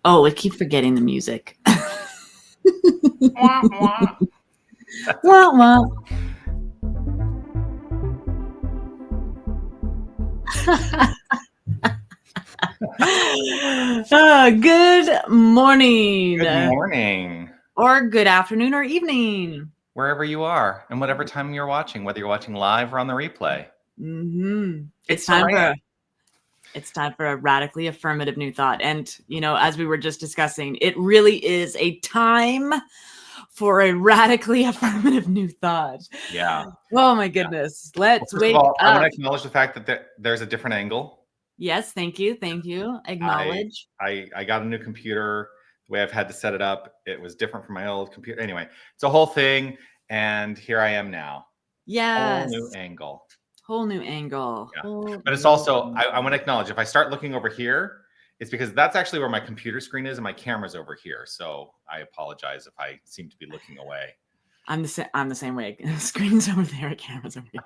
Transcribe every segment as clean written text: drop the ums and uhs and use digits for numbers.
Oh, I keep forgetting the music. Wah, wah. Wah, wah. Good morning. Good morning, Or good afternoon or evening. wherever you are, and whatever time you're watching, whether you're watching live or on the replay. It's the time for a radically affirmative new thought. And, as we were just discussing, it really is a time for a radically affirmative new thought. Yeah. Oh my goodness. Let's Well, first wake of all, I up. want to acknowledge the fact that there's a different angle. Yes, thank you. Thank you. Acknowledge. I got a new computer. The way I've had to set it up, it was different from my old computer. Anyway, it's a whole thing, and here I am now. Yes. Whole new angle. Whole new angle. Yeah. But it's also, I want to acknowledge, if I start looking over here, it's because that's actually where my computer screen is and my camera's over here. So I apologize if I seem to be looking away. I'm the same way. Screen's over there, camera's over here.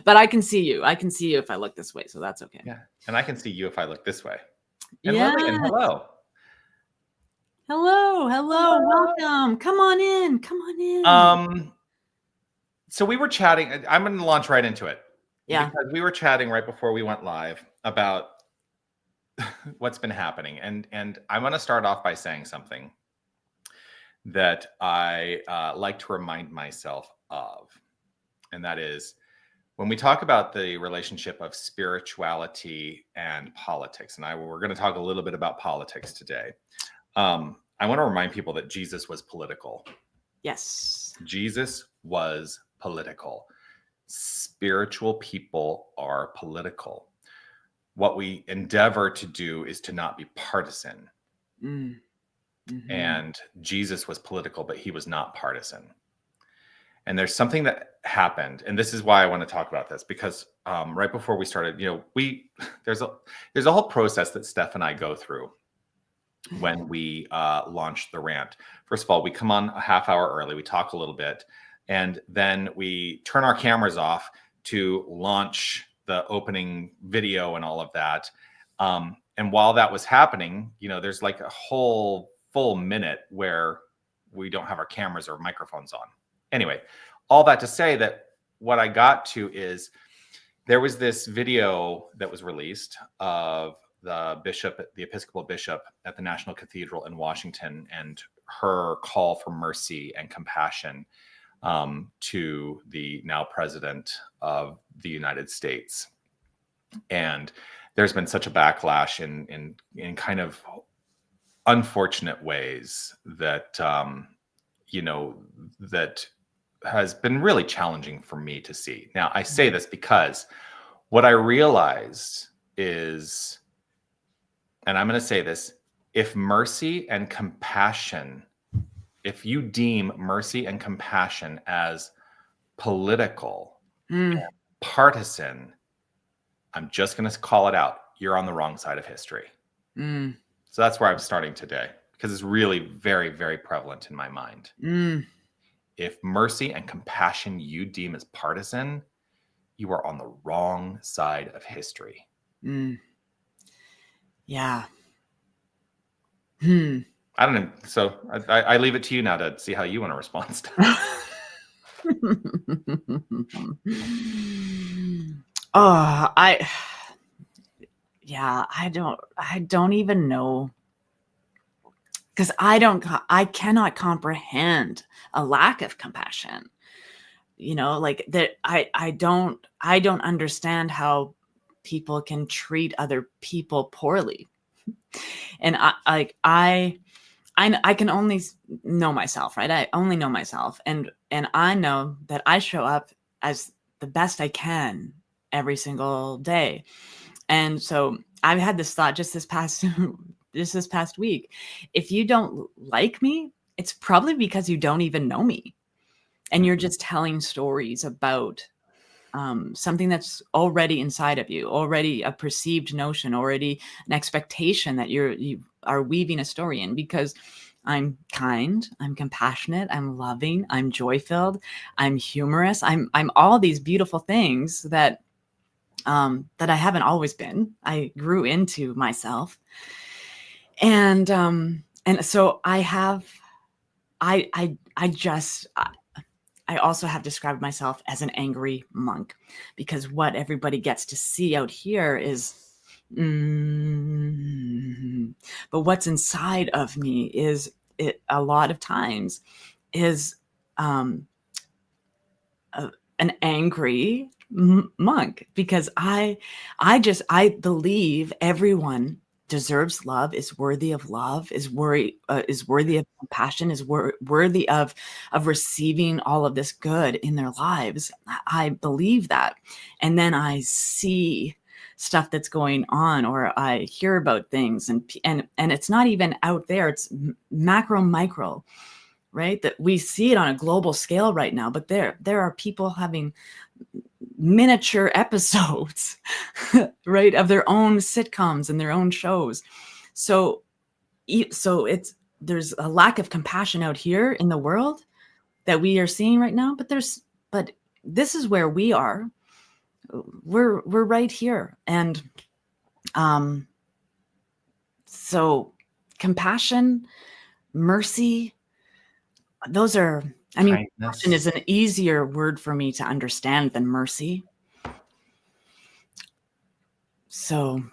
But I can see you. I can see you if I look this way, so that's okay. Yeah, and I can see you if I look this way. And yeah. Lillian, hello. Hello. Welcome. Come on in. So we were chatting. I'm going to launch right into it. Yeah. Because we were chatting right before we went live about what's been happening, and I want to start off by saying something that I like to remind myself of, and that is when we talk about the relationship of spirituality and politics, and we're going to talk a little bit about politics today. I want to remind people that Jesus was political. Yes. Jesus was political. Spiritual people are political. What we endeavor to do is to not be partisan. Mm-hmm. And Jesus was political, but he was not partisan. And there's something that happened, and this is why I want to talk about this, because right before we started, there's a whole process that Steph and I go through when we launch the RANT. First of all, we come on a half hour early, we talk a little bit, and then we turn our cameras off to launch the opening video and all of that. And while that was happening, there's like a whole full minute where we don't have our cameras or microphones on. Anyway, all that to say that what I got to is there was this video that was released of the Episcopal bishop at the National Cathedral in Washington, and her call for mercy and compassion to the now president of the United States. And there's been such a backlash in kind of unfortunate ways that that has been really challenging for me to see. Now, I say this because what I realized is, and I'm going to say this, if mercy and compassion, if you deem mercy and compassion as political, partisan, I'm just going to call it out. You're on the wrong side of history. So that's where I'm starting today, because it's really very, very prevalent in my mind. If mercy and compassion you deem as partisan, you are on the wrong side of history. Yeah. I don't know. So I leave it to you now to see how you want to respond to I don't even know, because I cannot comprehend a lack of compassion. Like that. I don't understand how people can treat other people poorly. And I can only know myself, right? I only know myself. And I know that I show up as the best I can every single day. And so I've had this thought just this past week. If you don't like me, it's probably because you don't even know me. And you're just telling stories about something that's already inside of you, already a perceived notion, already an expectation that you are weaving a story in. Because I'm kind, I'm compassionate, I'm loving, I'm joy-filled, I'm humorous, I'm all these beautiful things that I haven't always been. I grew into myself. And so I also have described myself as an angry monk, because what everybody gets to see out here is, but what's inside of me is, it a lot of times is um, an angry monk, because I believe everyone deserves love, is worthy of love, is worthy of compassion, is worthy of receiving all of this good in their lives. I believe that. And then I see stuff that's going on, or I hear about things, and it's not even out there, it's macro, micro, right? That we see it on a global scale right now, but there are people having miniature episodes, right, of their own sitcoms and their own shows. So there's a lack of compassion out here in the world that we are seeing right now, but this is where we are. We're right here. And so compassion, mercy, those are, I mean, compassion is an easier word for me to understand than mercy. So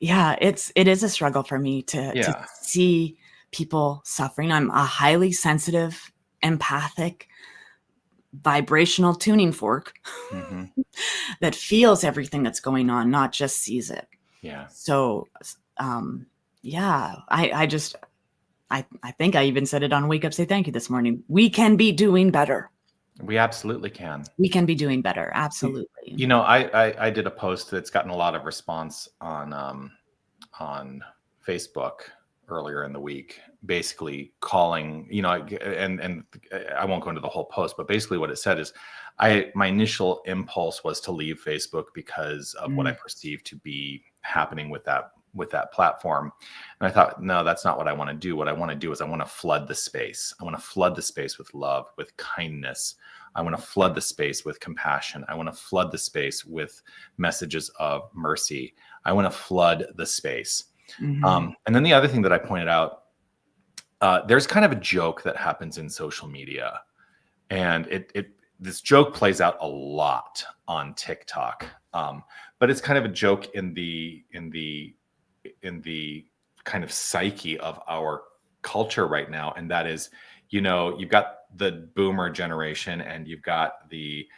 it is a struggle for me to see people suffering. I'm a highly sensitive, empathic, vibrational tuning fork that feels everything that's going on, not just sees it. Yeah. So, I think I even said it on Wake Up, Say Thank You this morning. We can be doing better. We absolutely can. We can be doing better. Absolutely. You know, I did a post that's gotten a lot of response on Facebook earlier in the week, basically calling, you know, and I won't go into the whole post, but basically what it said is, my initial impulse was to leave Facebook because of what I perceived to be happening with that platform. And I thought, no, that's not what I want to do. What I want to do is I want to flood the space. I want to flood the space with love, with kindness. I want to flood the space with compassion. I want to flood the space with messages of mercy. I want to flood the space. And then the other thing that I pointed out, there's kind of a joke that happens in social media, and this joke plays out a lot on TikTok. But it's kind of a joke in the kind of psyche of our culture right now. And that is, you know, you've got the boomer generation, and you've got the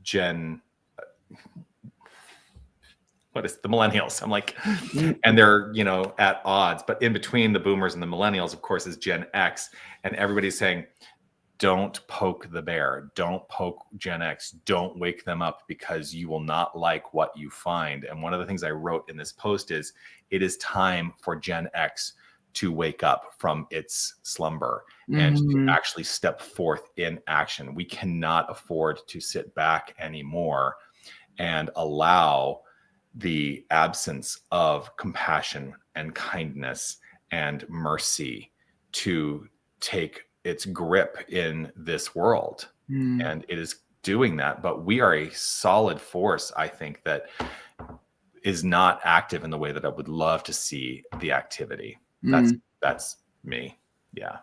gen, what is the millennials? I'm like, and they're, you know, at odds, but in between the boomers and the millennials, of course, is Gen X. And everybody's saying, don't poke the bear. Don't poke Gen X. Don't wake them up, because you will not like what you find. And one of the things I wrote in this post is, it is time for Gen X to wake up from its slumber and to actually step forth in action. We cannot afford to sit back anymore and allow the absence of compassion and kindness and mercy to take its grip in this world. And it is doing that, but we are a solid force, I think, that is not active in the way that I would love to see the activity. That's me. Yeah.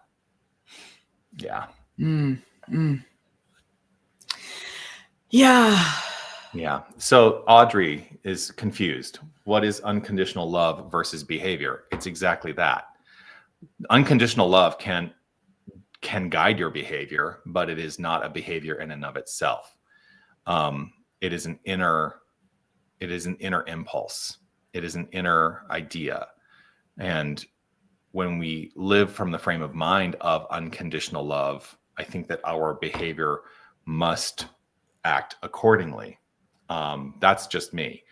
So Audrey is confused. What is unconditional love versus behavior? It's exactly that. Unconditional love can guide your behavior, but it is not a behavior in and of itself. It is an inner impulse. It is an inner idea. And when we live from the frame of mind of unconditional love, I think that our behavior must act accordingly. That's just me.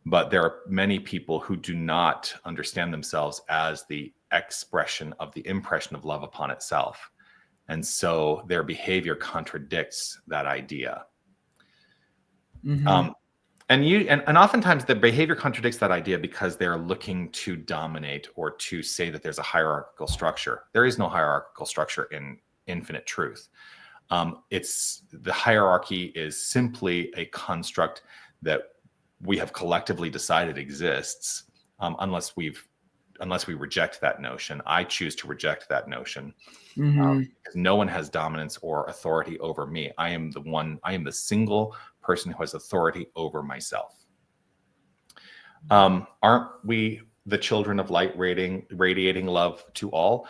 But there are many people who do not understand themselves as the expression of the impression of love upon itself. And so their behavior contradicts that idea. And oftentimes the behavior contradicts that idea because they're looking to dominate or to say that there's a hierarchical structure. There is no hierarchical structure in infinite truth. The hierarchy is simply a construct that we have collectively decided exists, unless we've unless we reject that notion. I choose to reject that notion. Mm-hmm. No one has dominance or authority over me. I am the single person who has authority over myself. Aren't we the children of light, radiating love to all?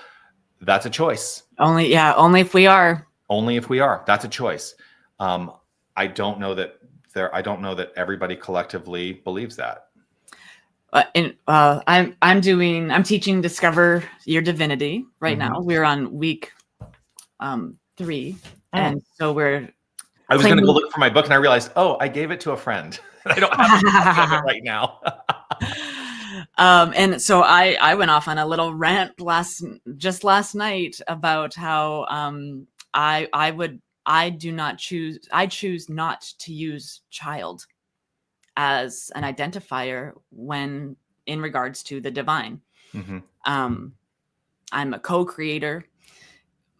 That's a choice. Only if we are. Only if we are. That's a choice. I don't know that everybody collectively believes that. I'm teaching Discover Your Divinity right now. We're on week 3, and so I was going to go look for my book, and I realized, I gave it to a friend. I don't have a copy of it right now. And so I went off on a little rant last night about how I choose not to use child as an identifier when in regards to the divine. Mm-hmm. I'm a co-creator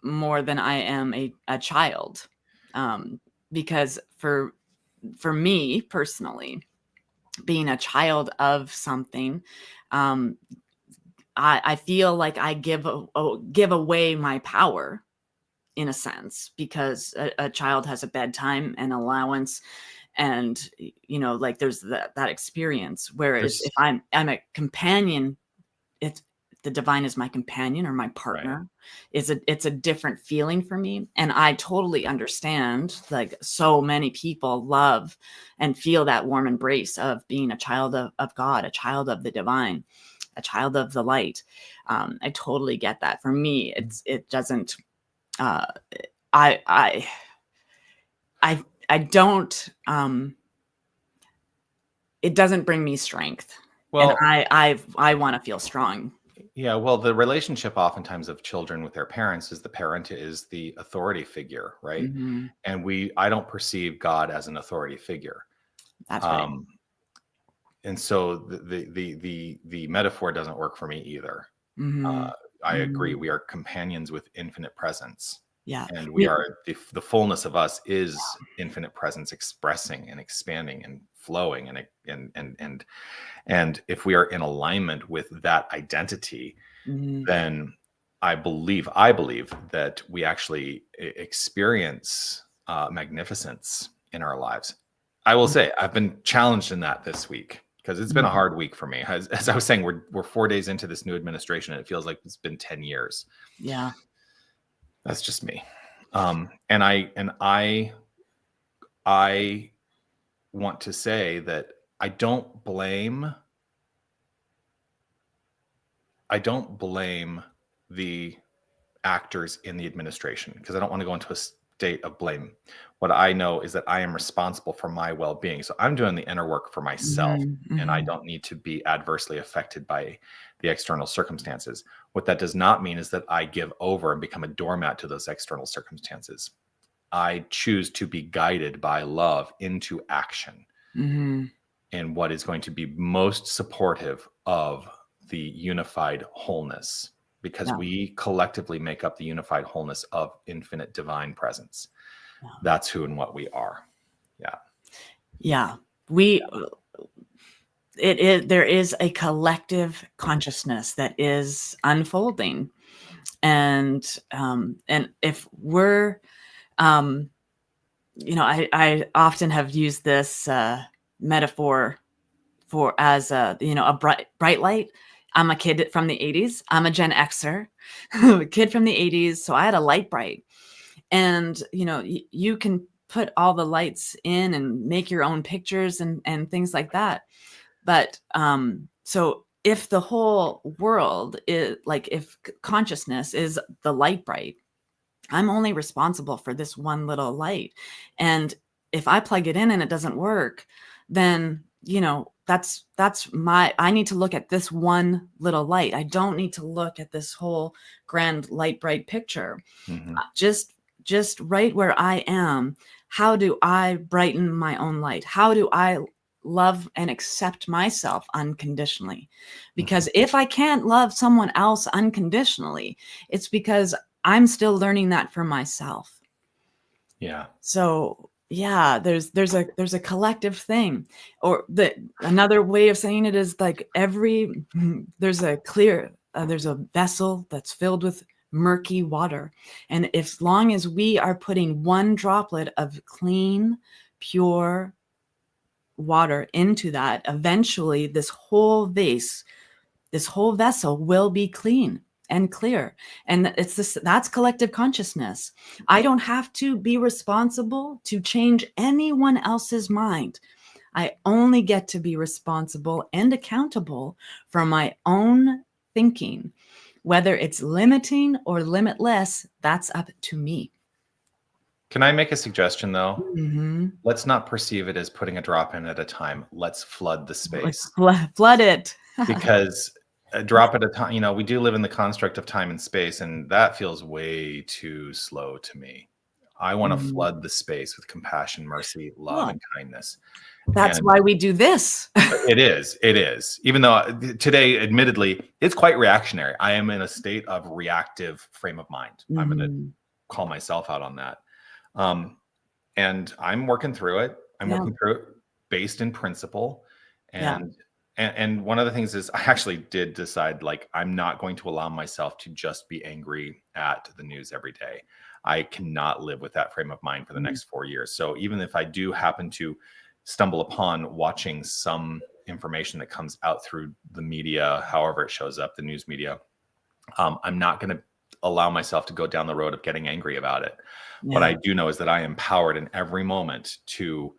more than I am a child, because for me personally, being a child of something, I feel like I give away my power in a sense, because a child has a bedtime and allowance, and like there's that experience. Whereas if I'm a companion, the divine is my companion or my partner. Right. It's a different feeling for me, and I totally understand. Like so many people love and feel that warm embrace of being a child of God, a child of the divine, a child of the light. I totally get that. For me, it doesn't. I don't. It doesn't bring me strength. Well, and I want to feel strong. Yeah, well, the relationship oftentimes of children with their parents is the parent is the authority figure, right? Mm-hmm. And I don't perceive God as an authority figure. That's right. And so the metaphor doesn't work for me either. Mm-hmm. I agree. We are companions with infinite presence. Yeah. And we are the fullness of us is infinite presence, expressing and expanding and flowing, and if we are in alignment with that identity, mm-hmm. then I believe that we actually experience magnificence in our lives. I will say I've been challenged in that this week, because it's been a hard week for me. As I was saying, we're 4 days into this new administration, and it feels like it's been 10 years. Yeah. That's just me. And I want to say that I don't blame the actors in the administration, because I don't want to go into a state of blame. What I know is that I am responsible for my well-being. So I'm doing the inner work for myself, mm-hmm. and I don't need to be adversely affected by the external circumstances. What that does not mean is that I give over and become a doormat to those external circumstances. I choose to be guided by love into action, mm-hmm. in what is going to be most supportive of the unified wholeness, because we collectively make up the unified wholeness of infinite divine presence. Yeah. That's who and what we are. Yeah. Yeah. There is a collective consciousness that is unfolding. And if we're, I often have used this metaphor as a bright light. I'm a kid from the 80s. I'm a Gen Xer, a kid from the 80s. So I had a light bright, and you can put all the lights in and make your own pictures and things like that. But so if the whole world is like, if consciousness is the light bright, I'm only responsible for this one little light. And if I plug it in and it doesn't work, then I need to look at this one little light. I don't need to look at this whole grand light bright picture. Mm-hmm. Just right where I am. How do I brighten my own light? How do I love and accept myself unconditionally? Because mm-hmm. if I can't love someone else unconditionally, it's because I'm still learning that for myself. Yeah. So yeah, there's a collective thing. Or another way of saying it is like there's a vessel that's filled with murky water, and as long as we are putting one droplet of clean, pure water into that, eventually this whole vessel will be clean and clear. And that's collective consciousness. I don't have to be responsible to change anyone else's mind. I only get to be responsible and accountable for my own thinking. Whether it's limiting or limitless, that's up to me. Can I make a suggestion though? Mm-hmm. Let's not perceive it as putting a drop in at a time. Let's flood the space. Flood it. Because a drop at a time, we do live in the construct of time and space, and that feels way too slow to me. I want to flood the space with compassion, mercy, love, and kindness. That's why we do this. It is. Even though today, admittedly, it's quite reactionary. I am in a state of reactive frame of mind. I'm going to call myself out on that. And I'm working through it. I'm working through it based in principle. And one of the things is I actually did decide, like, I'm not going to allow myself to just be angry at the news every day. I cannot live with that frame of mind for the next 4 years. So even if I do happen to stumble upon watching some information that comes out through the media, however it shows up, the news media, I'm not going to allow myself to go down the road of getting angry about it. What I do know is that I am empowered in every moment to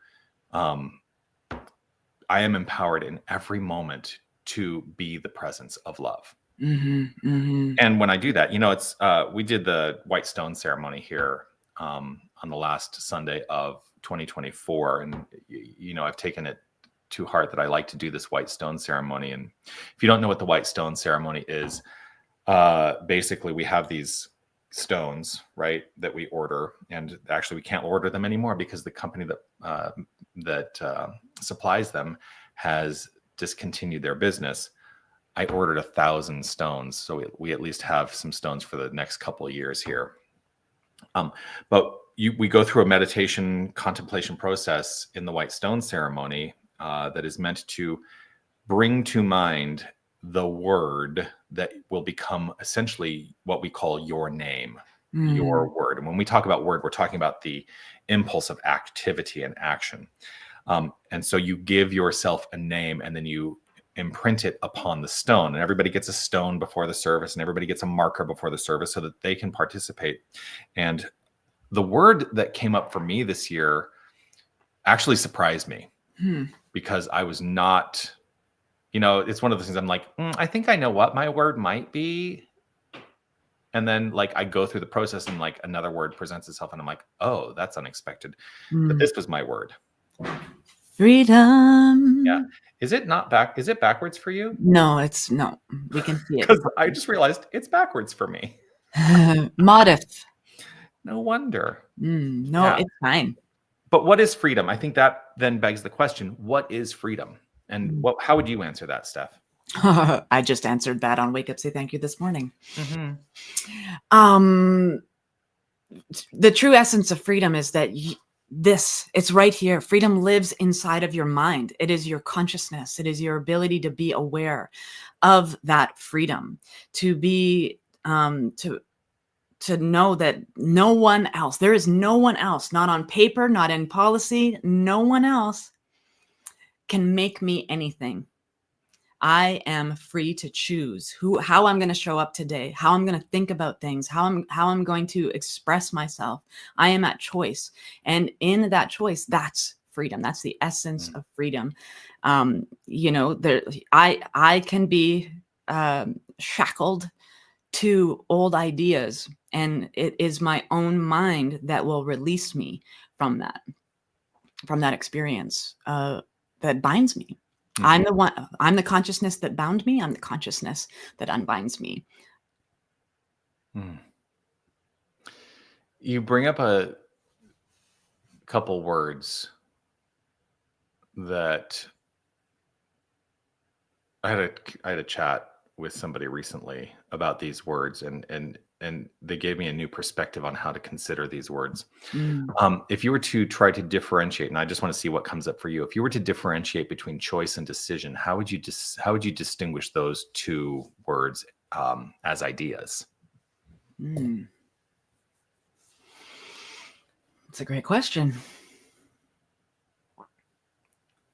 be the presence of love. And when I do that, it's we did the white stone ceremony here on the last Sunday of 2024, and I've taken it to heart that I like to do this white stone ceremony. And if you don't know what the white stone ceremony is, basically we have these stones, right, that we order, and actually we can't order them anymore because the company that supplies them has discontinued their business. I ordered 1,000 stones, so we at least have some stones for the next couple of years here. But we go through a meditation contemplation process in the white stone ceremony that is meant to bring to mind the word that will become essentially what we call your name, your word. And when we talk about word, we're talking about the impulse of activity and action. And so you give yourself a name, and then you imprint it upon the stone, and everybody gets a stone before the service, and everybody gets a marker before the service so that they can participate. And the word that came up for me this year actually surprised me because I was not, it's one of the things I'm like, I think I know what my word might be. And then like I go through the process and like another word presents itself and I'm like, oh, that's unexpected. But this was my word. Freedom. Yeah. Is it backwards for you? No, we can see it. Because I just realized it's backwards for me. Modest. No wonder. It's fine. But what is freedom? I think that then begs the question, what is freedom? And how would you answer that, Steph? I just answered that on Wake Up Say Thank You this morning. The true essence of freedom is that it's right here. Freedom lives inside of your mind. It is your consciousness. It is your ability to be aware of that freedom, to be to know that no one else, there is no one else, not on paper, not in policy, no one else can make me anything. I am free to choose how I'm going to show up today, how I'm going to think about things, how I'm going to express myself. I am at choice. And in that choice, that's freedom. That's the essence of freedom. I can be shackled to old ideas, and it is my own mind that will release me from that experience that binds me. I'm the consciousness that bound me. I'm the consciousness that unbinds me. You bring up a couple words that I had a chat with somebody recently about these words, and and they gave me a new perspective on how to consider these words. Mm. If you were to try to differentiate, and I just want to see what comes up for you, if you were to differentiate between choice and decision, how would you distinguish those two words as ideas? Mm. That's a great question.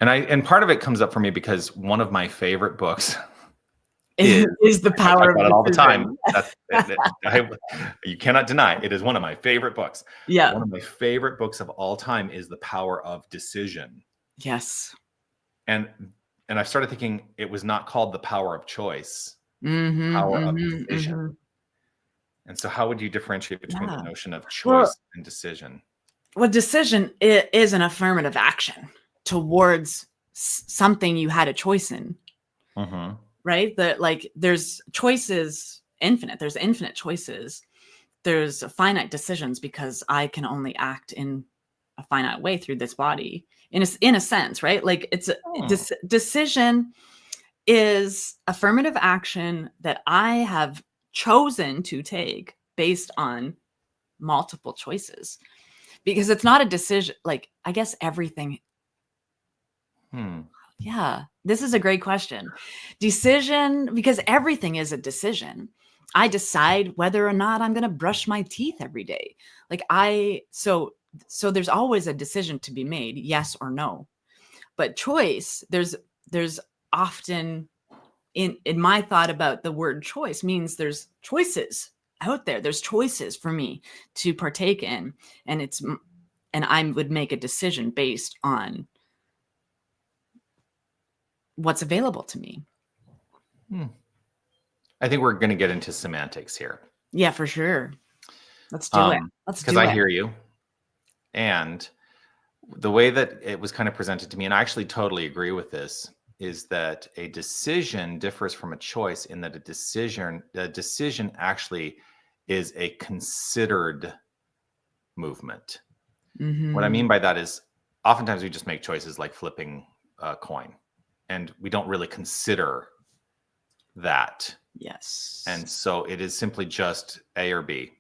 And part of it comes up for me because one of my favorite books is the power I talk about of it all the decision. time. You cannot deny it is one of my favorite books. Yeah. One of my favorite books of all time is The Power of Decision. Yes. And I started thinking it was not called The Power of Choice, Mm-hmm, Power of mm-hmm, Decision. mm-hmm. And so how would you differentiate between Yeah. the notion of choice and decision? Well, decision is an affirmative action towards something you had a choice in. Mm-hmm. Right? That like there's choices infinite. There's infinite choices. There's finite decisions because I can only act in a finite way through this body in a sense, right? Like it's decision is affirmative action that I have chosen to take based on multiple choices, because it's not a decision. Like, I guess everything. Yeah, this is a great question. Decision, because everything is a decision. I decide whether or not I'm going to brush my teeth every day. Like so there's always a decision to be made, yes or no. But choice, there's often in my thought about the word choice means there's choices out there. There's choices for me to partake in, and I would make a decision based on what's available to me. I think we're going to get into semantics here. Yeah, for sure. Let's do it. Because I hear you. And the way that it was kind of presented to me, and I actually totally agree with this, is that a decision differs from a choice in that a decision actually is a considered movement. Mm-hmm. What I mean by that is oftentimes we just make choices like flipping a coin, and we don't really consider that. Yes. And so it is simply just A or B.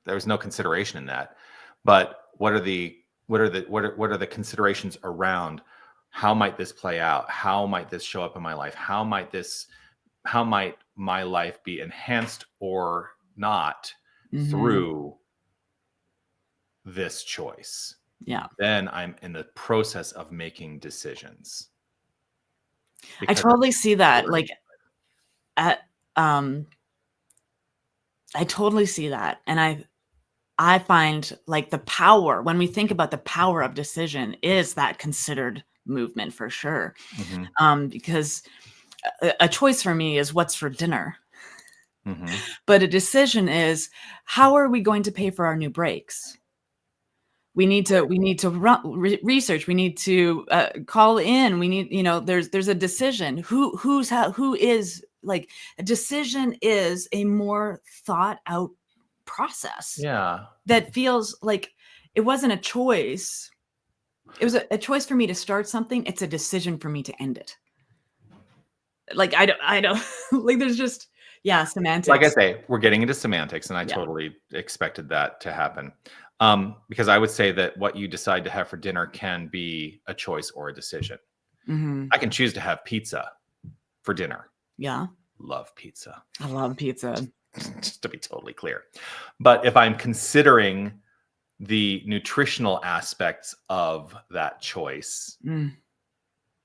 There's no consideration in that. But what are the considerations around how might this play out? How might this show up in my life? How might my life be enhanced or not through this choice? Yeah. Then I'm in the process of making decisions. I totally see that. Like I totally see that. And I find like the power, when we think about the power of decision, is that considered movement for sure. Mm-hmm. Because a choice for me is what's for dinner. Mm-hmm. But a decision is, how are we going to pay for our new brakes? We need to research. We need to call in. We need, there's a decision. Who is, like, a decision is a more thought out process. Yeah. That feels like it wasn't a choice. It was a choice for me to start something. It's a decision for me to end it. Like, I don't like, there's just, semantics. Like I say, we're getting into semantics, and I totally expected that to happen. Because I would say that what you decide to have for dinner can be a choice or a decision. Mm-hmm. I can choose to have pizza for dinner. Yeah. Love pizza. I love pizza. Just to be totally clear. But if I'm considering the nutritional aspects of that choice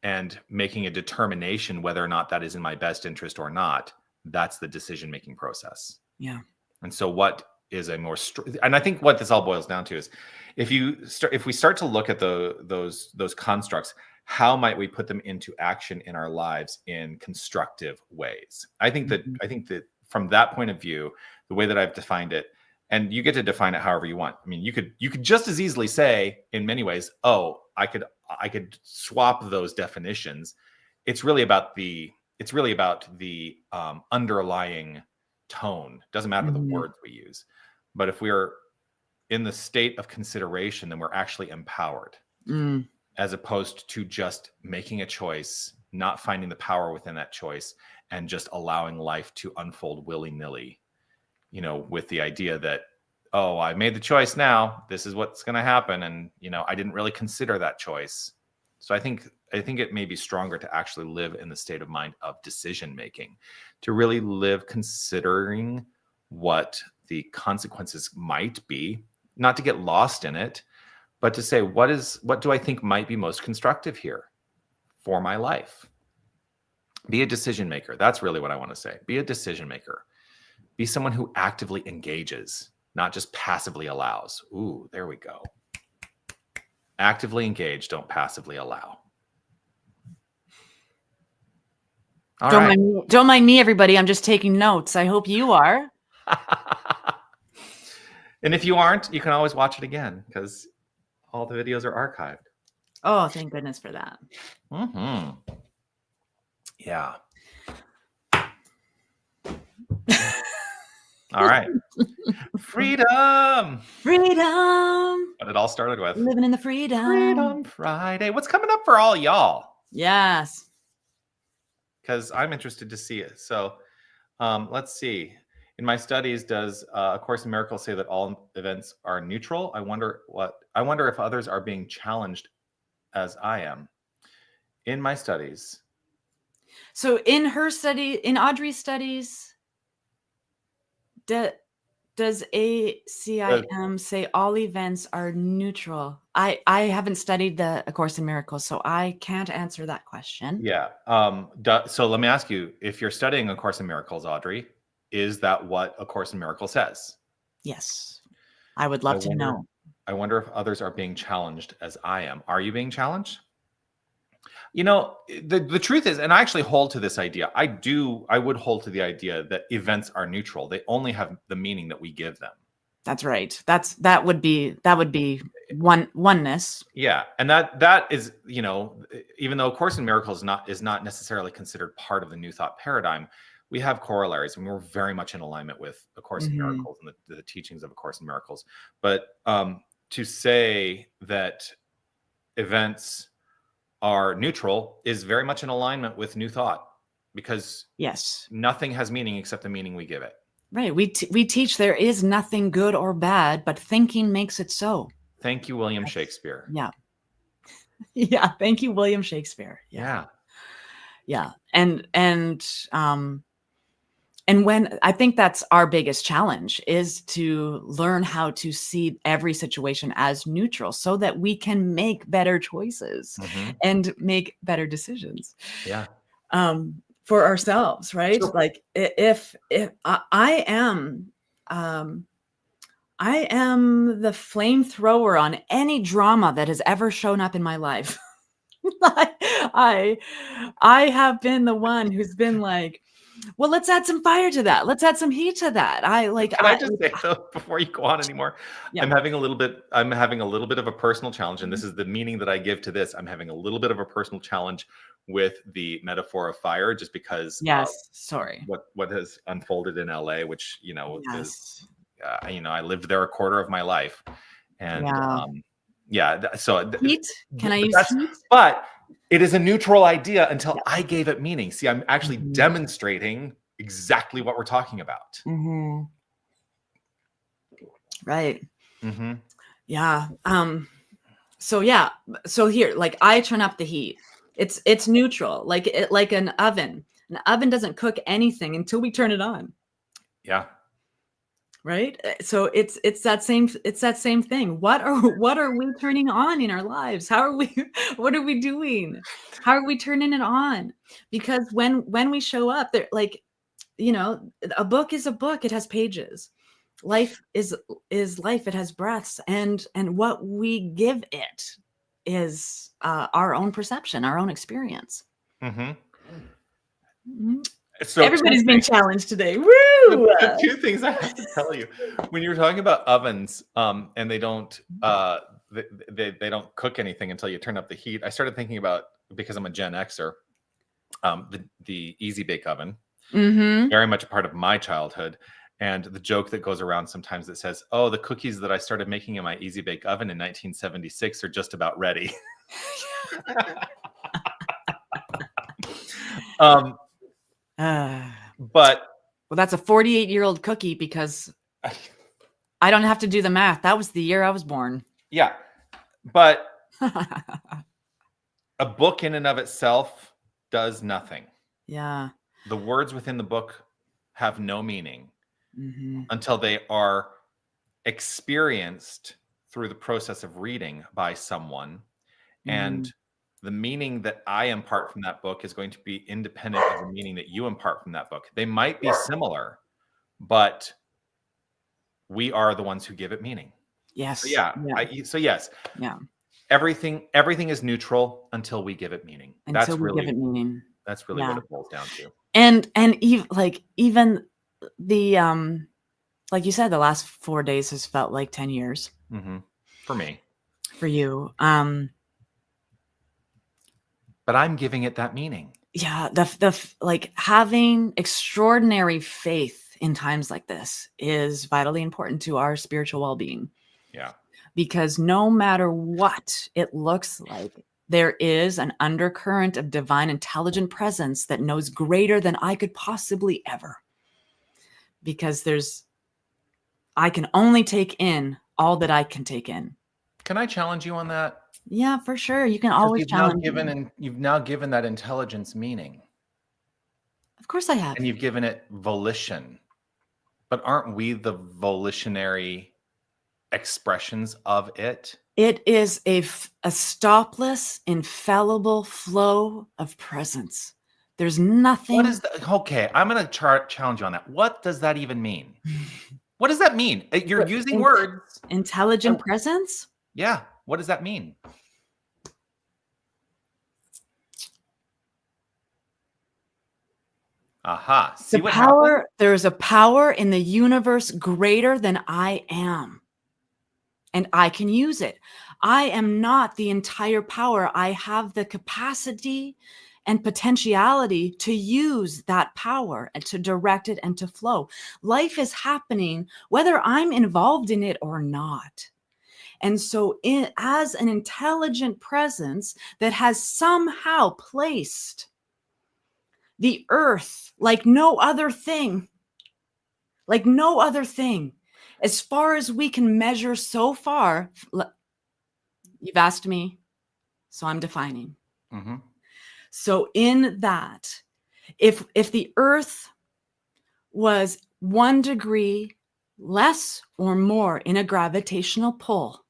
and making a determination whether or not that is in my best interest or not, that's the decision-making process. Yeah. And so what is a more and I think what this all boils down to is if we start to look at those constructs, how might we put them into action in our lives in constructive ways? I think that from that point of view, the way that I've defined it, and you get to define it however you want. I mean, you could just as easily say in many ways, oh, I could swap those definitions. It's really about the underlying tone. Doesn't matter the words we use. But if we're in the state of consideration, then we're actually empowered, as opposed to just making a choice, not finding the power within that choice, and just allowing life to unfold willy-nilly. with the idea that, oh, I made the choice now, this is what's going to happen. And, I didn't really consider that choice. So I think it may be stronger to actually live in the state of mind of decision making, to really live considering what the consequences might be, not to get lost in it, but to say, what do I think might be most constructive here for my life? Be a decision maker. That's really what I want to say. Be a decision maker. Be someone who actively engages, not just passively allows. Ooh, there we go. Actively engage, don't passively allow. All right. Don't mind me, everybody. I'm just taking notes. I hope you are. And if you aren't, you can always watch it again because all the videos are archived. Oh, thank goodness for that. Mm-hmm. Yeah. All right. Freedom. What it all started with. Living in the freedom. Freedom Friday. What's coming up for all y'all? Yes. Because I'm interested to see it. So let's see. In my studies, does A Course in Miracles say that all events are neutral? I wonder if others are being challenged as I am. In my studies. So in Audrey's studies, does ACIM say all events are neutral? I haven't studied the A Course in Miracles, so I can't answer that question. Yeah. So let me ask you, if you're studying A Course in Miracles, Audrey, is that what A Course in Miracles says? Yes. I would love to know. I wonder if others are being challenged as I am. Are you being challenged? The truth is, and I actually hold to this idea. I would hold to the idea that events are neutral. They only have the meaning that we give them. That's right. That would be oneness. Yeah. And that is, even though A Course in Miracles is not necessarily considered part of the New Thought paradigm, we have corollaries, and we're very much in alignment with A Course in Miracles and the teachings of A Course in Miracles. But to say that events are neutral is very much in alignment with New Thought, because yes, nothing has meaning except the meaning we give it. Right. We teach there is nothing good or bad, but thinking makes it so. Thank you, William Shakespeare. Yeah. Yeah. Thank you, William Shakespeare. Yeah. Yeah. And when I think that's our biggest challenge is to learn how to see every situation as neutral so that we can make better choices and make better decisions. Yeah. For ourselves, right? Sure. Like if I am the flamethrower on any drama that has ever shown up in my life. I have been the one who's been like, well, let's add some fire to that. Let's add some heat to that. Can I just say though, before you go on anymore, yeah. I'm having a little bit of a personal challenge, and this is the meaning that I give to this. I'm having a little bit of a personal challenge with the metaphor of fire, just because what has unfolded in LA, which is I lived there a quarter of my life, and so heat. Can I use heat? But it is a neutral idea until I gave it meaning. See, I'm actually demonstrating exactly what we're talking about. Right. Yeah. So here, like I turn up the heat. It's neutral, like an oven. An oven doesn't cook anything until we turn it on. Yeah. Right. So it's that same thing. What are we turning on in our lives? What are we doing? How are we turning it on? Because when we show up there, like, a book is a book. It has pages. Life is life. It has breaths, and what we give it is our own perception, our own experience. So everybody's being challenged today. Woo! The two things I have to tell you, when you were talking about ovens, and they don't they don't cook anything until you turn up the heat. I started thinking about, because I'm a Gen Xer, the Easy Bake Oven, very much a part of my childhood. And the joke that goes around sometimes that says, "Oh, the cookies that I started making in my Easy Bake Oven in 1976 are just about ready." But Well, that's a 48-year-old cookie because I don't have to do the math. That was the year I was born. Yeah. But a book in and of itself does nothing. Yeah. The words within the book have no meaning Mm-hmm. until they are experienced through the process of reading by someone. And the meaning that I impart from that book is going to be independent of the meaning that you impart from that book. They might be similar, but we are the ones who give it meaning. Yes. So yes. Yeah. Everything is neutral until we give it meaning. Until we give it meaning. That's really what it boils down to. And even the like you said, the last 4 days has felt like 10 years. Mm-hmm. For me. For you. But I'm giving it that meaning. Yeah, the like having extraordinary faith in times like this is vitally important to our spiritual well-being. Yeah. Because no matter what it looks like, there is an undercurrent of divine intelligent presence that knows greater than I could possibly ever. Because I can only take in all that I can take in. Can I challenge you on that? Yeah, for sure. You can always challenge me. You've now given that intelligence meaning. Of course I have. And you've given it volition. But aren't we the volitionary expressions of it? It is a stopless, infallible flow of presence. There's nothing. What is that? Okay, I'm going to challenge you on that. What does that even mean? What does that mean? You're using words. Intelligent presence? Yeah. What does that mean? Aha. See what happened? There's a power in the universe greater than I am. And I can use it. I am not the entire power. I have the capacity and potentiality to use that power and to direct it and to flow. Life is happening whether I'm involved in it or not. And so as an intelligent presence that has somehow placed the earth like no other thing, as far as we can measure so far, you've asked me, so I'm defining. Mm-hmm. So in that, if the earth was 1 degree less or more in a gravitational pull,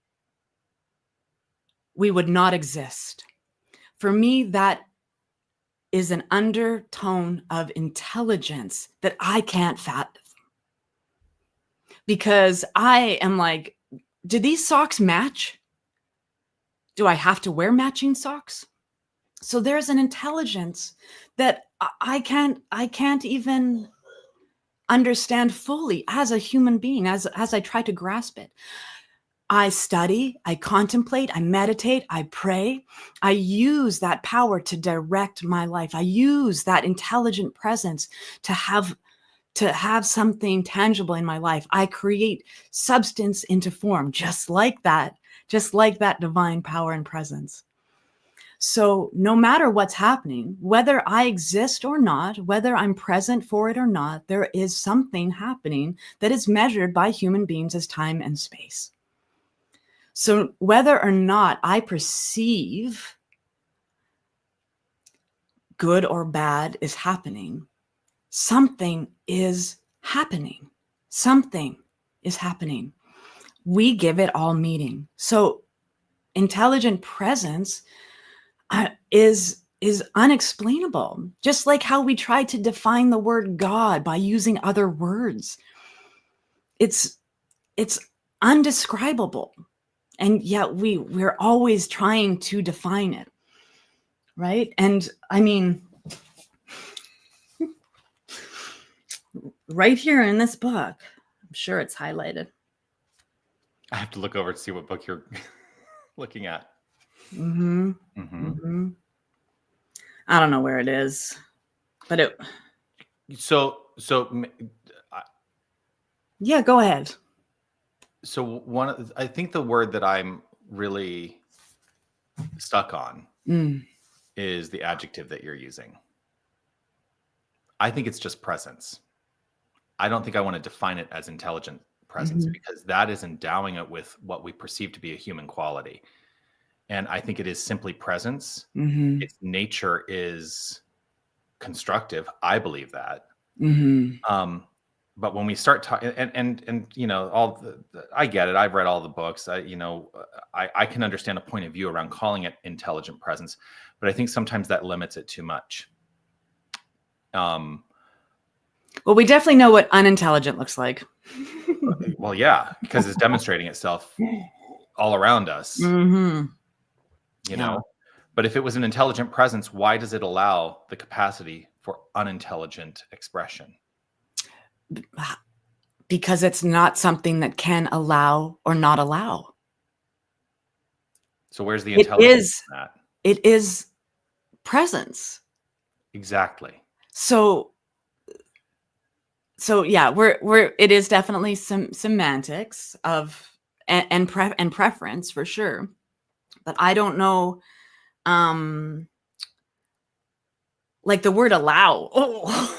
we would not exist. For me, that is an undertone of intelligence that I can't fathom. Because I am like, do these socks match? Do I have to wear matching socks? So there's an intelligence that I can't even understand fully as a human being, as I try to grasp it. I study, I contemplate, I meditate, I pray. I use that power to direct my life. I use that intelligent presence to have something tangible in my life. I create substance into form, just like that divine power and presence. So no matter what's happening, whether I exist or not, whether I'm present for it or not, there is something happening that is measured by human beings as time and space. So whether or not I perceive good or bad is happening, something is happening. Something is happening. We give it all meaning. So intelligent presence is unexplainable. Just like how we try to define the word God by using other words. It's undescribable. And yet we're always trying to define it. Right? And I mean, right here in this book, I'm sure it's highlighted. I have to look over to see what book you're looking at. Mm-hmm. Mm-hmm. Mm-hmm. I don't know where it is, but it. So. Yeah, go ahead. So I think the word that I'm really stuck on is the adjective that you're using. I think it's just presence. I don't think I want to define it as intelligent presence, because that is endowing it with what we perceive to be a human quality. And I think it is simply presence. Its nature is constructive. I believe that. But when we start talking, and you know, I get it. I've read all the books. I can understand a point of view around calling it intelligent presence, but I think sometimes that limits it too much. Well, we definitely know what unintelligent looks like. Well, yeah, because it's demonstrating itself all around us. You know, but if it was an intelligent presence, why does it allow the capacity for unintelligent expression? Because it's not something that can allow or not allow. So where's the intelligence in that? It is presence. Exactly. So yeah, it is definitely some semantics of and preference for sure. But I don't know, like the word allow. Oh.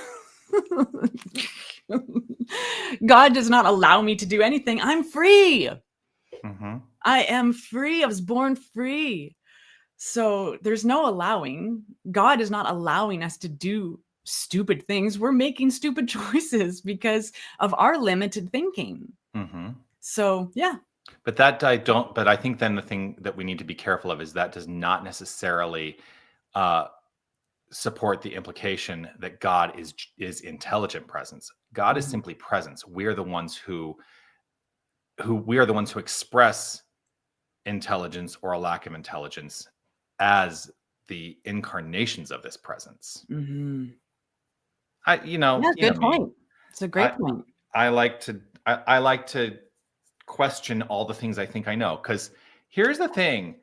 God does not allow me to do anything. I'm free. I am free. I was born free. So there's no allowing. God is not allowing us to do stupid things. We're making stupid choices because of our limited thinking. So yeah. But I think then the thing that we need to be careful of is that does not necessarily support the implication that God is intelligent presence. God is simply presence. We are the ones who express intelligence or a lack of intelligence as the incarnations of this presence. Good Point. Me. It's a great point. I like to question all the things I think I know, because here's the thing.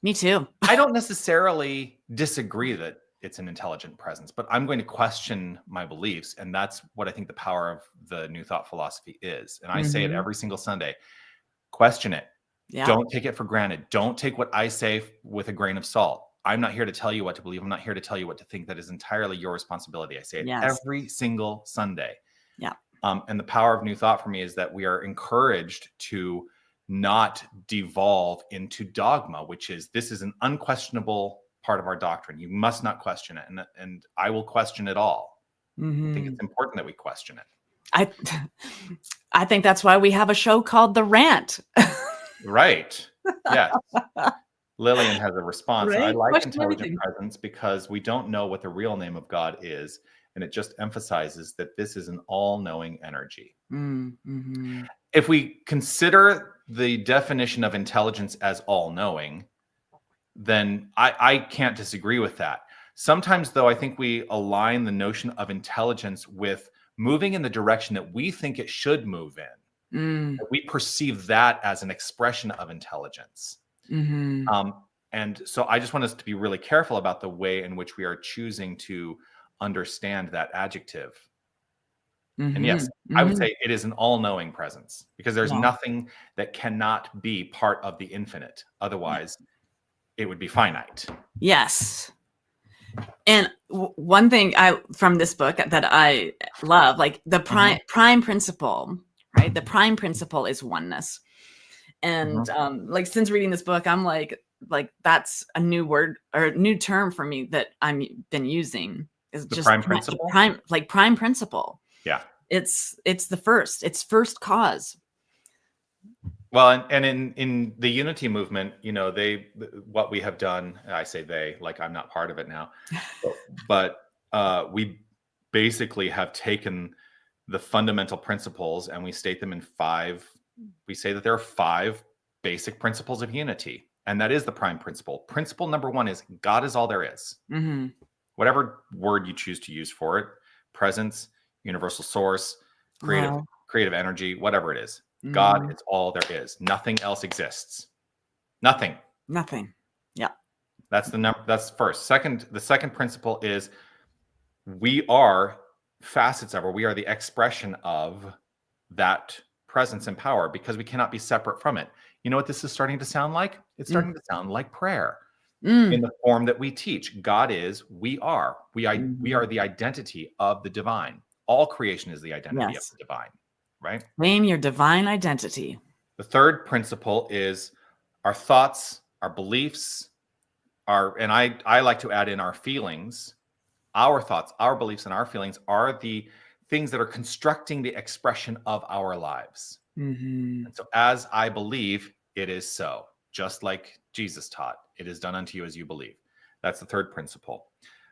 Me too. I don't necessarily disagree that it's an intelligent presence, but I'm going to question my beliefs. And that's what I think the power of the New Thought philosophy is. And I say it every single Sunday. Question it. Yeah. Don't take it for granted. Don't take what I say with a grain of salt. I'm not here to tell you what to believe. I'm not here to tell you what to think. That is entirely your responsibility. I say it every single Sunday. Yeah. And the power of New Thought for me is that we are encouraged to not devolve into dogma, which is, this is an unquestionable part of our doctrine. You must not question it. And I will question it all. I think it's important that we question it. I think that's why we have a show called The RANT. Right. Yes. Lillian has a response. Right? I like intelligent presence because we don't know what the real name of God is. And it just emphasizes that this is an all-knowing energy. If we consider the definition of intelligence as all-knowing, then I can't disagree with that. Sometimes, though, I think we align the notion of intelligence with moving in the direction that we think it should move in. We perceive that as an expression of intelligence. And so I just want us to be really careful about the way in which we are choosing to understand that adjective. And yes, I would say it is an all-knowing presence, because there's nothing that cannot be part of the infinite. Otherwise, it would be finite. Yes. And one thing from this book that I love, like the prime principle, right? The prime principle is oneness. And like, since reading this book, I'm like that's a new word or a new term for me that I'm been using. Is the just prime principle. Prime principle. Yeah. It's first cause. Well, and in the unity movement, what we have done, I say they, like I'm not part of it now, but we basically have taken the fundamental principles and we state them in 5. We say that there are 5 basic principles of unity, and that is the prime principle. Principle number 1 is God is all there is. Whatever word you choose to use for it, presence, universal source, creative energy, whatever it is. God is all there is. Nothing else exists. Nothing. Yeah. That's first. Second, the second principle is we are facets of, or we are the expression of that presence and power, because we cannot be separate from it. You know what this is starting to sound like? It's starting to sound like prayer in the form that we teach. God is, we are. We are the identity of the divine. All creation is the identity of Yes. the divine, right? Claim your divine identity. The third principle is our thoughts, our beliefs, and I like to add in our feelings. Our thoughts, our beliefs, and our feelings are the things that are constructing the expression of our lives. Mm-hmm. And so as I believe, it is so. Just like Jesus taught, it is done unto you as you believe. That's the third principle.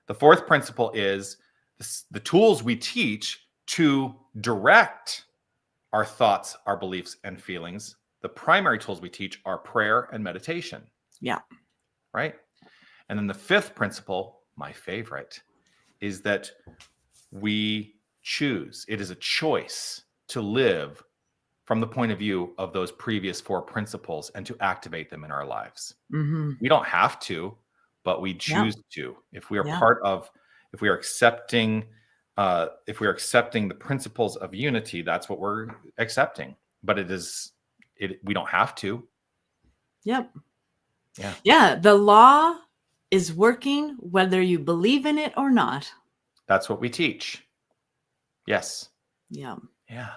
The fourth principle is the tools we teach to direct our thoughts, our beliefs, and feelings. The primary tools we teach are prayer and meditation. Yeah. Right? And then the fifth principle, my favorite, is that we choose. It is a choice to live from the point of view of those previous four principles and to activate them in our lives. Mm-hmm. We don't have to, but we choose to. If we are if we are accepting the principles of unity, that's what we're accepting. But we don't have to. Yep. Yeah. Yeah. The law is working whether you believe in it or not. That's what we teach. Yes. Yeah. Yeah.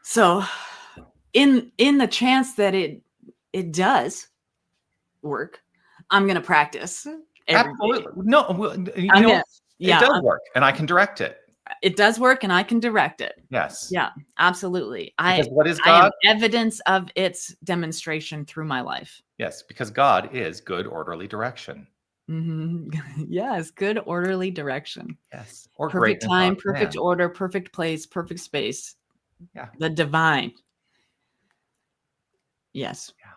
So in the chance that it does work, I'm going to practice. Absolutely. No, it does work, and I can direct it. It does work, and I can direct it. Yes. Yeah, absolutely. What is God? I have evidence of its demonstration through my life. Yes, because God is good, orderly direction. Mm-hmm. Yes, good, orderly direction. Yes. Or perfect time, perfect order, perfect place, perfect space. Yeah. The divine. Yes. Yeah.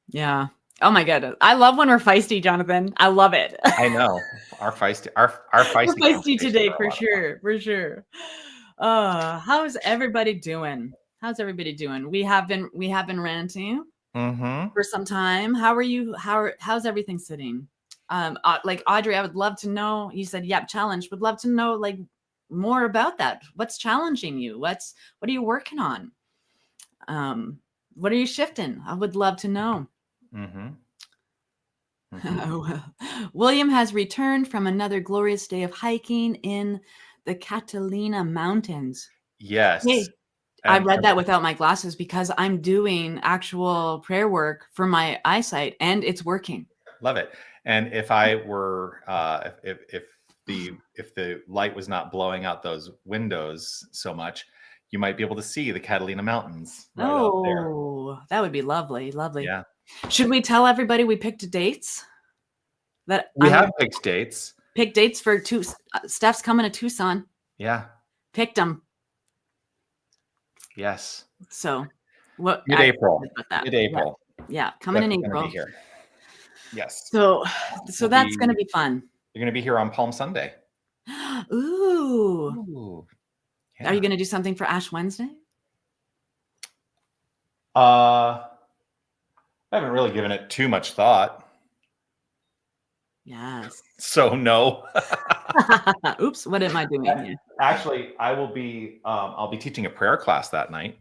Yeah. Oh my goodness. I love when we're feisty, Jonathan. I love it. I know. Our feisty we're feisty today for sure. For sure. How's everybody doing? We have been ranting for some time. How are you? How's everything sitting? Like Audrey, I would love to know. You said, yep, challenge. Would love to know like more about that. What's challenging you? What are you working on? What are you shifting? I would love to know. Mm-hmm. Mm-hmm. William has returned from another glorious day of hiking in the Catalina Mountains. Yes. Hey, I read that without my glasses because I'm doing actual prayer work for my eyesight and it's working. Love it. And if I were, if the light was not blowing out those windows so much, you might be able to see the Catalina Mountains right out there. Oh, that would be lovely. Lovely. Yeah. Should we tell everybody we picked dates? That we have picked dates. Pick dates for Steph's coming to Tucson. Yeah. Picked them. Yes. So what? Mid-April. Mid-April. Yeah, coming in April. Be here. Yes. So that's going to be fun. You're going to be here on Palm Sunday. Ooh. Yeah. Are you going to do something for Ash Wednesday? I haven't really given it too much thought. Yes. So no. Oops, what am I doing here? Actually, I'll be teaching a prayer class that night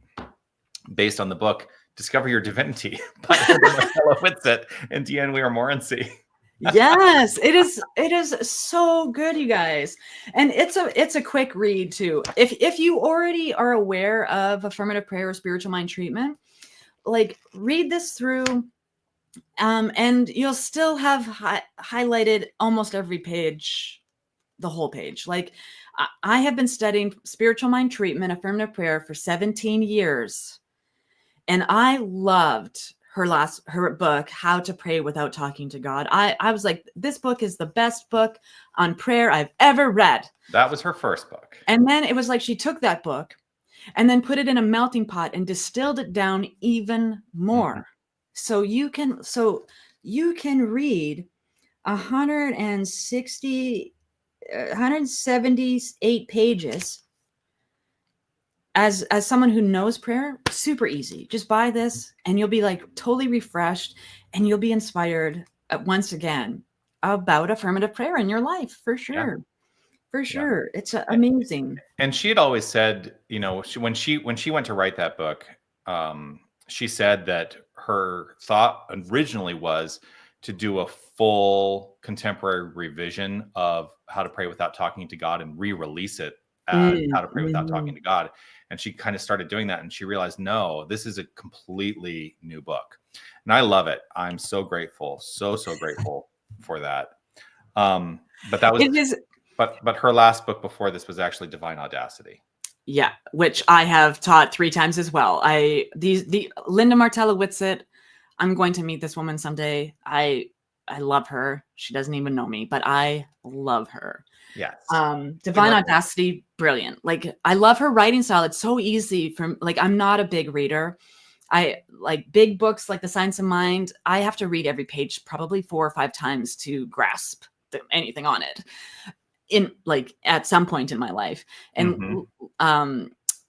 based on the book Discover Your Divinity by Marcella Whitsitt and Deanne Weir-Morency. Yes, it is so good, you guys. And it's a quick read too. If you already are aware of affirmative prayer or spiritual mind treatment, like read this through, and you'll still have highlighted almost every page, the whole page. Like I have been studying spiritual mind treatment, affirmative prayer for 17 years. And I loved her book, How to Pray Without Talking to God. I was like, this book is the best book on prayer I've ever read. That was her first book. And then it was like she took that book and then put it in a melting pot and distilled it down even more. Mm-hmm. So you can read 178 pages as someone who knows prayer. Super easy. Just buy this and you'll be like totally refreshed and you'll be inspired once again about affirmative prayer in your life, for sure. Yeah. For sure. Yeah. It's amazing. And she had always said, when she went to write that book, she said that her thought originally was to do a full contemporary revision of How to Pray Without Talking to God and re-release it How to Pray Without Talking to God. And she kind of started doing that, and she realized, no, this is a completely new book. And I love it. I'm so grateful, so grateful for that. But that was, but her last book before this was actually Divine Audacity. Yeah, which I have taught 3 times as well. The Linda Martella Whitsitt. I'm going to meet this woman someday. I love her. She doesn't even know me, but I love her. Yes. Divine Audacity, brilliant. Like, I love her writing style. It's so easy from, like, I'm not a big reader. I like big books like The Science of Mind. I have to read every page probably 4 or 5 times to grasp anything on it in, like, at some point in my life. And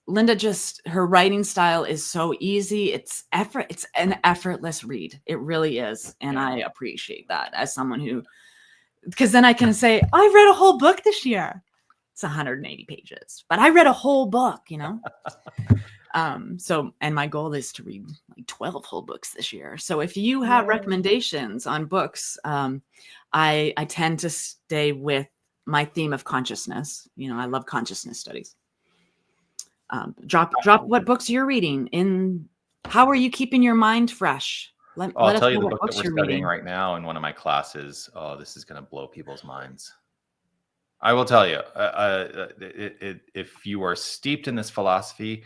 Linda, just her writing style is so easy. It's an effortless read. It really is. And I appreciate that as someone who, because then I can say, I read a whole book this year. It's 180 pages, but I read a whole book, you know? So, and my goal is to read like 12 whole books this year. So if you have recommendations on books, I tend to stay with my theme of consciousness. You know, I love consciousness studies. Drop what books you're reading. How are you keeping your mind fresh? I'll tell you the book that we're studying right now in one of my classes. Oh, this is going to blow people's minds. I will tell you, if you are steeped in this philosophy,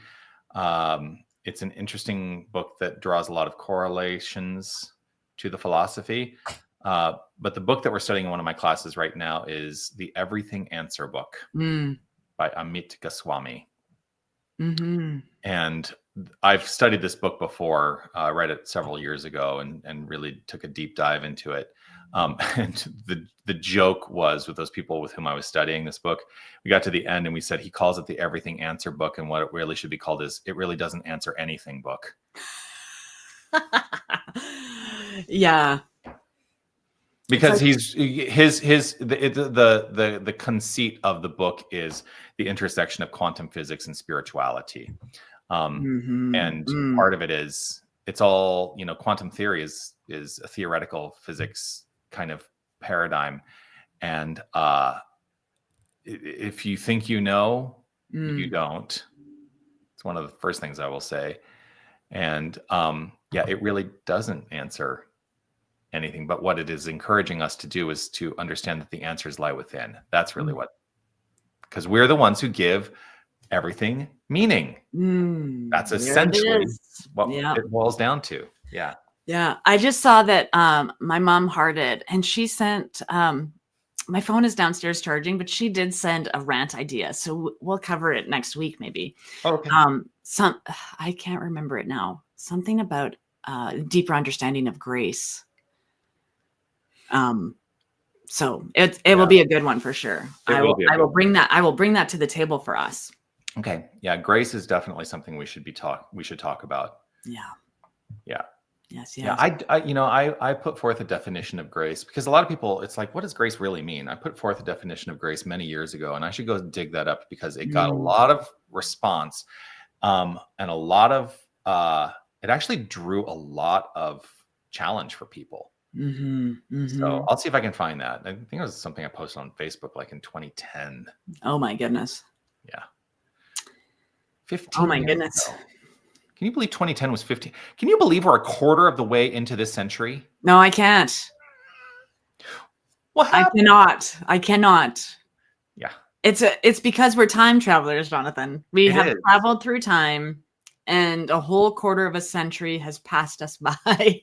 it's an interesting book that draws a lot of correlations to the philosophy. But the book that we're studying in one of my classes right now is the Everything Answer book by Amit Goswami. And I've studied this book before. I read it several years ago and really took a deep dive into it. And the joke was with those people with whom I was studying this book, we got to the end and we said, he calls it the Everything Answer book. And what it really should be called is It Really Doesn't Answer Anything book. Yeah. Because the conceit of the book is the intersection of quantum physics and spirituality. And part of it is, it's all, you know, quantum theory is a theoretical physics kind of paradigm. And if you think you know, you don't. It's one of the first things I will say. And it really doesn't answer anything, but what it is encouraging us to do is to understand that the answers lie within. That's really because we're the ones who give everything meaning. That's essentially what it boils down to. Yeah. I just saw that my mom hearted, and she sent, my phone is downstairs charging, but she did send a rant idea. So we'll cover it next week, maybe. Okay. I can't remember it now. Something about deeper understanding of grace. So it will be a good one for sure. I will bring that to the table for us. Okay. Yeah. Grace is definitely something we should talk about. Yeah. Yeah. Yes. Yeah. I put forth a definition of grace because a lot of people, it's like, what does grace really mean? I put forth a definition of grace many years ago, and I should go dig that up because it got a lot of response. And a lot of, it actually drew a lot of challenge for people. So I'll see if I can find that. I think it was something I posted on Facebook like in 2010. Oh my goodness. Yeah. 15. Oh my goodness. Ago. Can you believe 2010 was 15? Can you believe we're a quarter of the way into this century? No, I can't. What happened? I cannot. Yeah. It's because we're time travelers, Jonathan. We have traveled through time, and a whole quarter of a century has passed us by.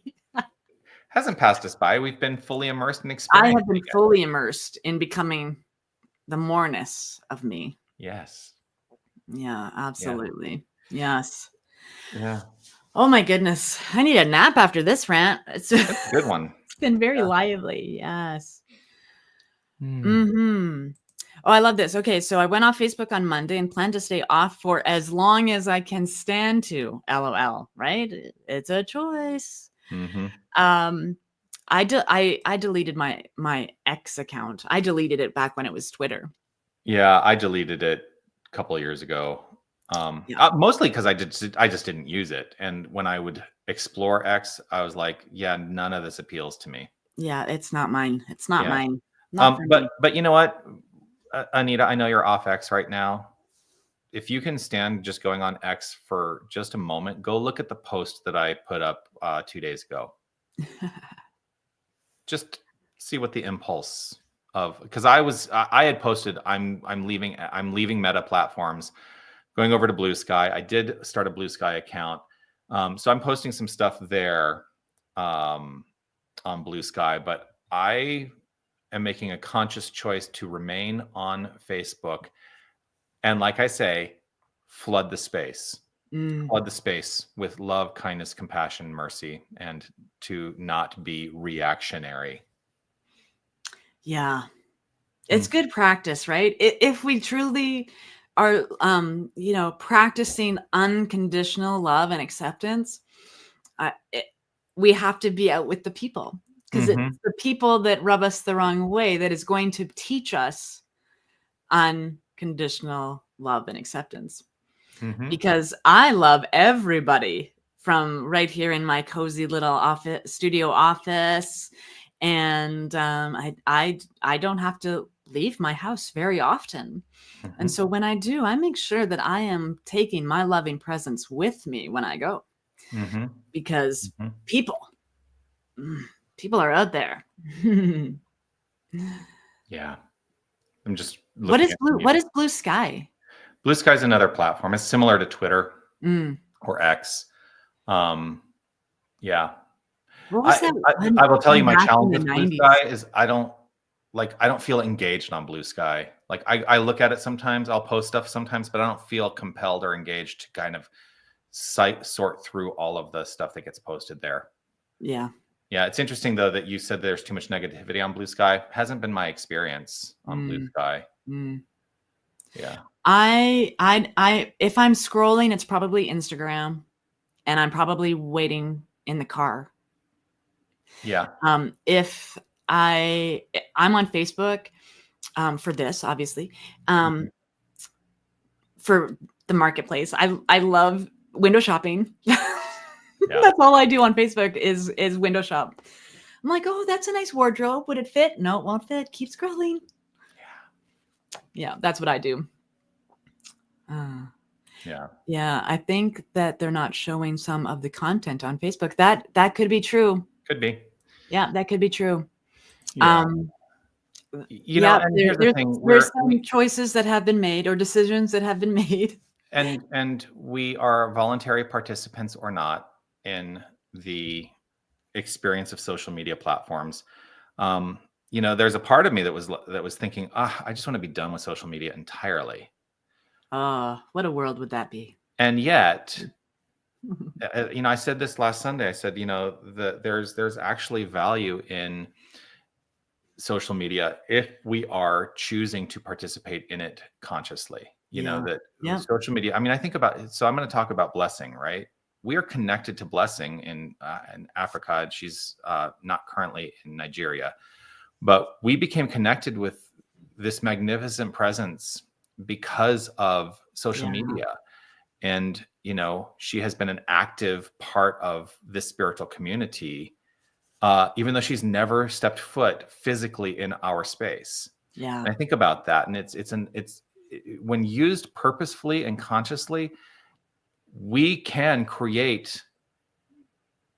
Hasn't passed us by. We've been fully immersed in experience. I have been fully immersed in becoming the moreness of me. Yes. Yeah, absolutely. Yeah. Yes. Yeah. Oh my goodness. I need a nap after this rant. It's a good one. It's been very lively. Yes. Oh, I love this. Okay, so I went off Facebook on Monday and plan to stay off for as long as I can stand to. LOL, right? It's a choice. I deleted my X account. I deleted it back when it was Twitter. Yeah, I deleted it a couple of years ago. Mostly because I just didn't use it. And when I would explore X, I was like, yeah, none of this appeals to me. Yeah, it's not mine. It's not mine. But you know what, Anita, I know you're off X right now. if you can stand just going on X for just a moment, go look at the post that I put up 2 days ago. Just see what the impulse of, because I had posted I'm leaving Meta platforms, going over to Blue Sky. I did start a Blue Sky account, so I'm posting some stuff there on Blue Sky, but I am making a conscious choice to remain on Facebook, and like I say, flood the space. Flood the space with love, kindness, compassion, mercy, and to not be reactionary. Yeah. It's good practice, right? If we truly are, practicing unconditional love and acceptance, we have to be out with the people, because it's the people that rub us the wrong way that is going to teach us unconditional love and acceptance. Because I love everybody from right here in my cozy little studio office. And I don't have to leave my house very often. And so when I do, I make sure that I am taking my loving presence with me when I go. Because people are out there. Yeah. I'm just What is Blue Sky? Blue Sky is another platform. It's similar to Twitter or X. Yeah. What was that? I will tell you, my back in challenge the with Blue 90s? Sky is I don't feel engaged on Blue Sky. Like I look at it sometimes, I'll post stuff sometimes, but I don't feel compelled or engaged to kind of sort through all of the stuff that gets posted there. Yeah. Yeah, it's interesting though that you said there's too much negativity on Blue Sky. Hasn't been my experience on Blue Sky. Yeah. I if I'm scrolling, it's probably Instagram, and I'm probably waiting in the car. Yeah. If I'm on Facebook, for this, obviously, for the marketplace. I love window shopping. That's all I do on Facebook is window shop. I'm like, oh, that's a nice wardrobe. Would it fit? No, it won't fit. Keep scrolling. Yeah, that's what I do. Yeah, I think that they're not showing some of the content on Facebook. That could be true. Could be. Yeah, that could be true. Yeah. You know, and here's the thing: there's some choices that have been made or decisions that have been made. And we are voluntary participants or not in the experience of social media platforms. You know, there's a part of me that was thinking, I just want to be done with social media entirely. What a world would that be? And yet, you know, I said this last Sunday. I said, you know, there's actually value in social media if we are choosing to participate in it consciously. You know, that social media, I mean, I think about it. So I'm going to talk about Blessing, right? We are connected to Blessing in Africa. She's not currently in Nigeria, but we became connected with this magnificent presence because of social media. And, you know, she has been an active part of this spiritual community, even though she's never stepped foot physically in our space. Yeah. And I think about that. And it's when used purposefully and consciously, we can create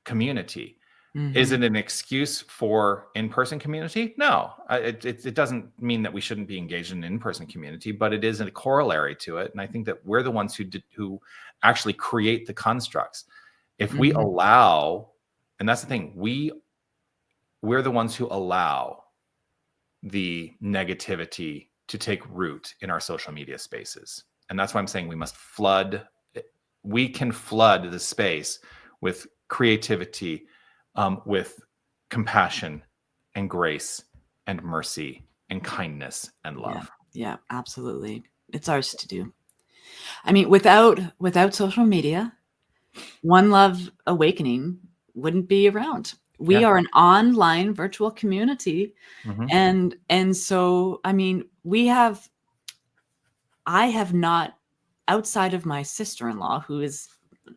community. Is it an excuse for in-person community? No, it doesn't mean that we shouldn't be engaged in in-person community, but it is a corollary to it. And I think that we're the ones who actually create the constructs. If we allow, and that's the thing, we're the ones who allow the negativity to take root in our social media spaces. And that's why I'm saying we can flood the space with creativity, with compassion and grace and mercy and kindness and love. Yeah, absolutely. It's ours to do. I mean, without social media, One Love Awakening wouldn't be around. We are an online virtual community. And so, I mean, I have not, outside of my sister-in-law, who is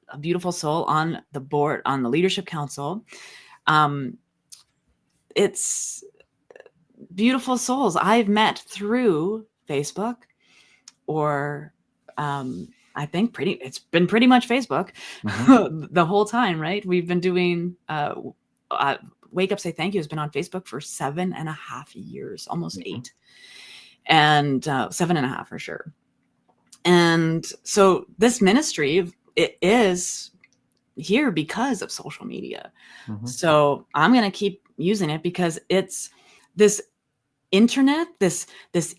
a beautiful soul on the board, on the leadership council. It's beautiful souls I've met through Facebook or I think it's been pretty much Facebook the whole time, right? We've been doing Wake Up Say Thank You has been on Facebook for 7.5 years, almost 8, and 7.5 for sure. And so this ministry, it is here because of social media. So I'm going to keep using it because it's this internet, this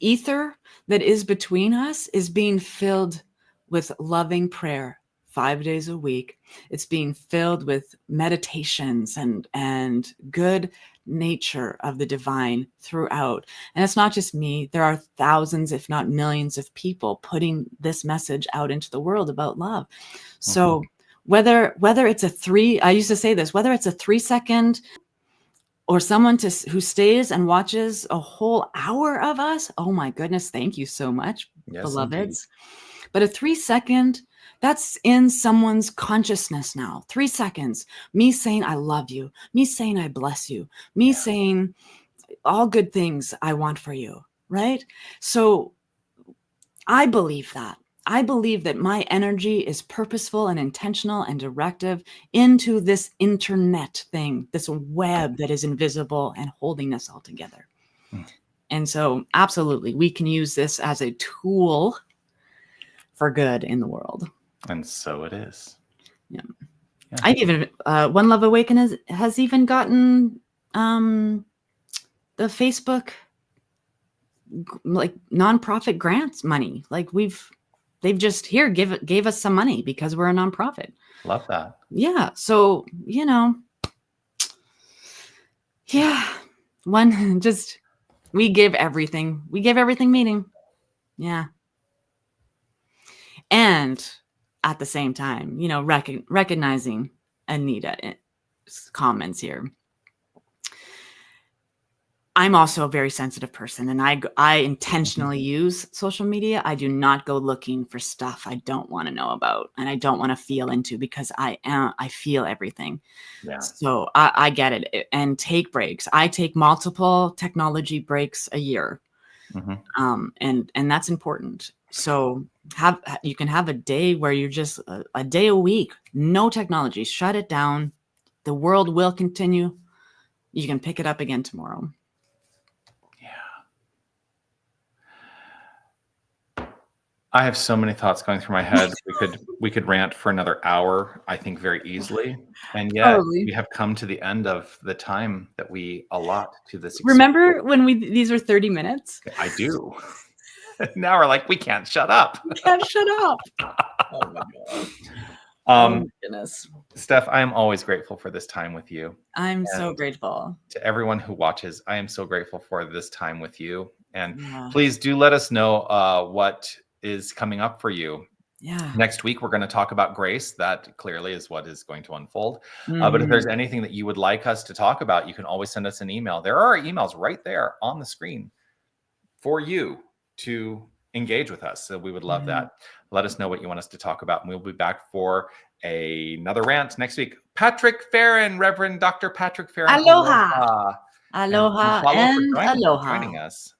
ether that is between us is being filled with loving prayer 5 days a week. It's being filled with meditations and good nature of the divine throughout. And it's not just me. There are thousands, if not millions of people putting this message out into the world about love. So whether it's I used to say this, whether it's a 3-second or someone who stays and watches a whole hour of us, oh my goodness, thank you so much, beloveds. Indeed. But a 3-second, that's in someone's consciousness now. 3 seconds, me saying I love you, me saying I bless you, me saying all good things I want for you, right? So I believe that. I believe that my energy is purposeful and intentional and directive into this internet thing, this web that is invisible and holding us all together. And so absolutely, we can use this as a tool for good in the world. And so it is. Yeah. I even, One Love Awaken has even gotten the Facebook like nonprofit grants money. Like they've just gave us some money because we're a nonprofit. Love that. Yeah. So, we give everything. We give everything meaning. Yeah. And at the same time, recognizing Anita's comments here. I'm also a very sensitive person, and I intentionally use social media. I do not go looking for stuff I don't want to know about and I don't want to feel into, because I feel everything. Yeah. So I get it, and take breaks. I take multiple technology breaks a year, and that's important. So you can have a day where you're just a day a week, no technology, shut it down. The world will continue. You can pick it up again tomorrow. I have so many thoughts going through my head. We could rant for another hour, I think, very easily. And yet we have come to the end of the time that we allot to this experience. Remember when these were 30 minutes? I do. Now we're like, we can't shut up. We can't shut up. Oh my God. Oh my goodness. Steph, I am always grateful for this time with you. I'm so grateful. To everyone who watches, I am so grateful for this time with you. And please do let us know what is coming up for you. Yeah. Next week, we're going to talk about grace. That clearly is what is going to unfold. But if there's anything that you would like us to talk about, you can always send us an email. There are emails right there on the screen for you to engage with us. So we would love that. Let us know what you want us to talk about. And we'll be back for another rant next week. Patrick Farron, Reverend Dr. Patrick Farron. Aloha. Aloha and aloha. Joining us.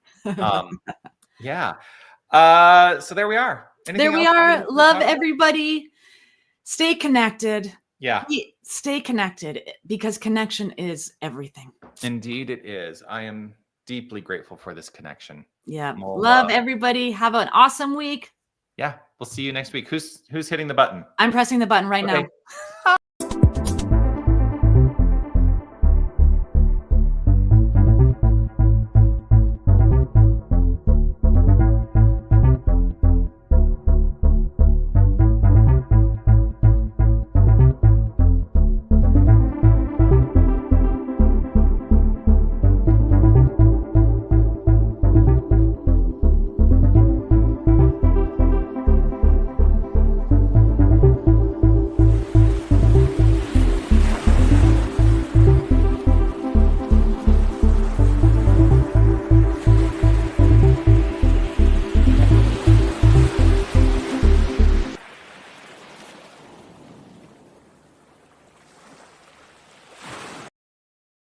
So there we are. Anything there we are. Love everybody. Stay connected. Yeah. Stay connected, because connection is everything. Indeed it is. I am deeply grateful for this connection. Yeah. Love everybody. Have an awesome week. Yeah. We'll see you next week. Who's hitting the button? I'm pressing the button right now.